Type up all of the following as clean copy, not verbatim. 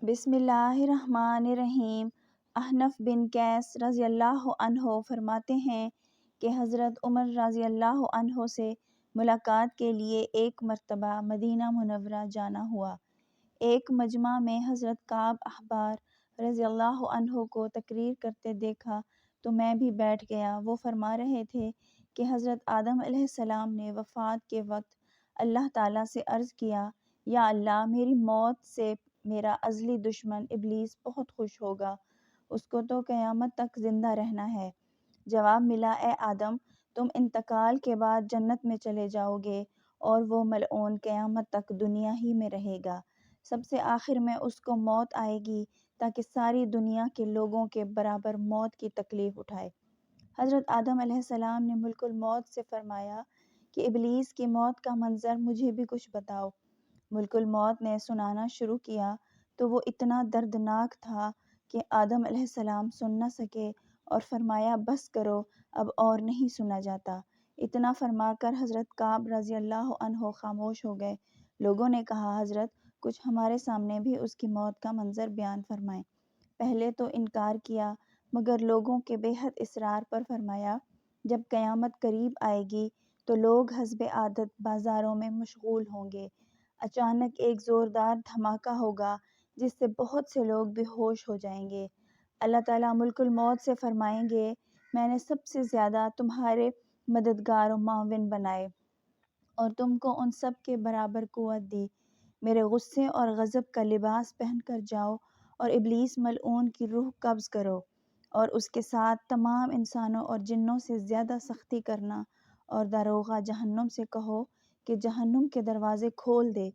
بسم اللہ الرحمن الرحیم۔ احنف بن قیس رضی اللہ عنہ فرماتے ہیں کہ حضرت عمر رضی اللہ عنہ سے ملاقات کے لیے ایک مرتبہ مدینہ منورہ جانا ہوا۔ ایک مجمع میں حضرت کعب احبار رضی اللہ عنہ کو تقریر کرتے دیکھا تو میں بھی بیٹھ گیا۔ وہ فرما رہے تھے کہ حضرت آدم علیہ السلام نے وفات کے وقت اللہ تعالیٰ سے عرض کیا، یا اللہ، میری موت سے میرا ازلی دشمن ابلیس بہت خوش ہوگا، اس کو تو قیامت تک زندہ رہنا ہے۔ جواب ملا، اے آدم، تم انتقال کے بعد جنت میں چلے جاؤ گے اور وہ ملعون قیامت تک دنیا ہی میں رہے گا۔ سب سے آخر میں اس کو موت آئے گی تاکہ ساری دنیا کے لوگوں کے برابر موت کی تکلیف اٹھائے۔ حضرت آدم علیہ السلام نے ملک الموت سے فرمایا کہ ابلیس کی موت کا منظر مجھے بھی کچھ بتاؤ۔ ملک الموت نے سنانا شروع کیا تو وہ اتنا دردناک تھا کہ آدم علیہ السلام سن نہ سکے اور فرمایا، بس کرو، اب اور نہیں سنا جاتا۔ اتنا فرما کر حضرت کعب رضی اللہ عنہ خاموش ہو گئے۔ لوگوں نے کہا، حضرت کچھ ہمارے سامنے بھی اس کی موت کا منظر بیان فرمائیں۔ پہلے تو انکار کیا، مگر لوگوں کے بے حد اصرار پر فرمایا، جب قیامت قریب آئے گی تو لوگ حسب عادت بازاروں میں مشغول ہوں گے۔ اچانک ایک زوردار دھماکہ ہوگا جس سے بہت سے لوگ بے ہوش ہو جائیں گے۔ اللہ تعالیٰ ملک الموت سے فرمائیں گے، میں نے سب سے زیادہ تمہارے مددگار و معاون بنائے اور تم کو ان سب کے برابر قوت دی۔ میرے غصے اور غضب کا لباس پہن کر جاؤ اور ابلیس ملعون کی روح قبض کرو اور اس کے ساتھ تمام انسانوں اور جنوں سے زیادہ سختی کرنا، اور داروغہ جہنم سے کہو کہ جہنم کے دروازے کھول دے۔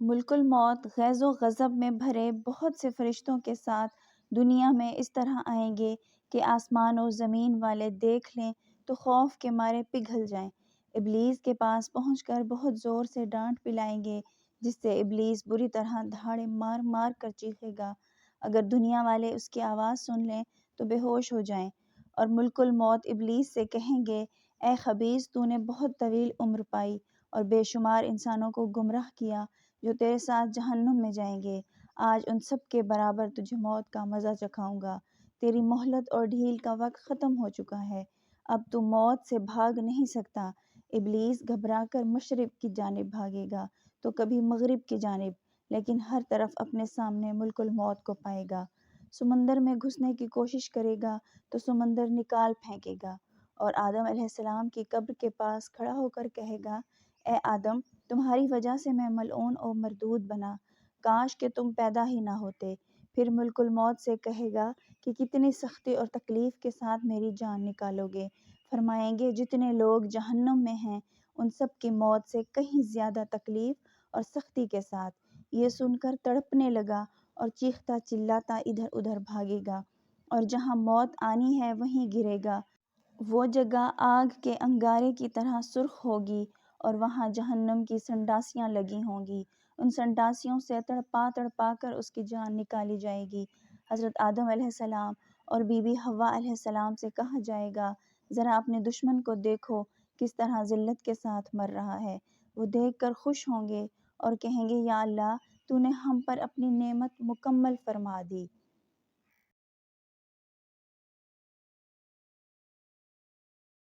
ملک الموت غیظ و غضب میں بھرے بہت سے فرشتوں کے ساتھ دنیا میں اس طرح آئیں گے کہ آسمان و زمین والے دیکھ لیں تو خوف کے مارے پگھل جائیں۔ ابلیس کے پاس پہنچ کر بہت زور سے ڈانٹ پلائیں گے، جس سے ابلیس بری طرح دھاڑے مار مار کر چیخے گا۔ اگر دنیا والے اس کی آواز سن لیں تو بے ہوش ہو جائیں، اور ملک الموت ابلیس سے کہیں گے، اے خبیث، تو نے بہت طویل عمر پائی اور بے شمار انسانوں کو گمراہ کیا جو تیرے ساتھ جہنم میں جائیں گے۔ آج ان سب کے برابر تجھے موت کا مزہ چکھاؤں گا۔ تیری مہلت اور ڈھیل کا وقت ختم ہو چکا ہے، اب تو موت سے بھاگ نہیں سکتا۔ ابلیس گھبرا کر مشرق کی جانب بھاگے گا تو کبھی مغرب کی جانب، لیکن ہر طرف اپنے سامنے ملک الموت کو پائے گا۔ سمندر میں گھسنے کی کوشش کرے گا تو سمندر نکال پھینکے گا، اور آدم علیہ السلام کی قبر کے پاس کھڑا ہو کر کہے گا، اے آدم، تمہاری وجہ سے میں ملعون و مردود بنا، کاش کہ تم پیدا ہی نہ ہوتے۔ پھر ملک الموت سے کہے گا کہ کتنی سختی اور تکلیف کے ساتھ میری جان نکالو گے۔ فرمائیں گے، جتنے لوگ جہنم میں ہیں ان سب کی موت سے کہیں زیادہ تکلیف اور سختی کے ساتھ۔ یہ سن کر تڑپنے لگا اور چیختا چلاتا ادھر ادھر بھاگے گا، اور جہاں موت آنی ہے وہیں گرے گا۔ وہ جگہ آگ کے انگارے کی طرح سرخ ہوگی اور وہاں جہنم کی سنڈاسیاں لگی ہوں گی۔ ان سنڈاسیوں سے تڑپا تڑپا کر اس کی جان نکالی جائے گی۔ حضرت آدم علیہ السلام اور بی بی حوا علیہ السلام سے کہا جائے گا، ذرا اپنے دشمن کو دیکھو کس طرح ذلت کے ساتھ مر رہا ہے۔ وہ دیکھ کر خوش ہوں گے اور کہیں گے، یا اللہ، تو نے ہم پر اپنی نعمت مکمل فرما دی۔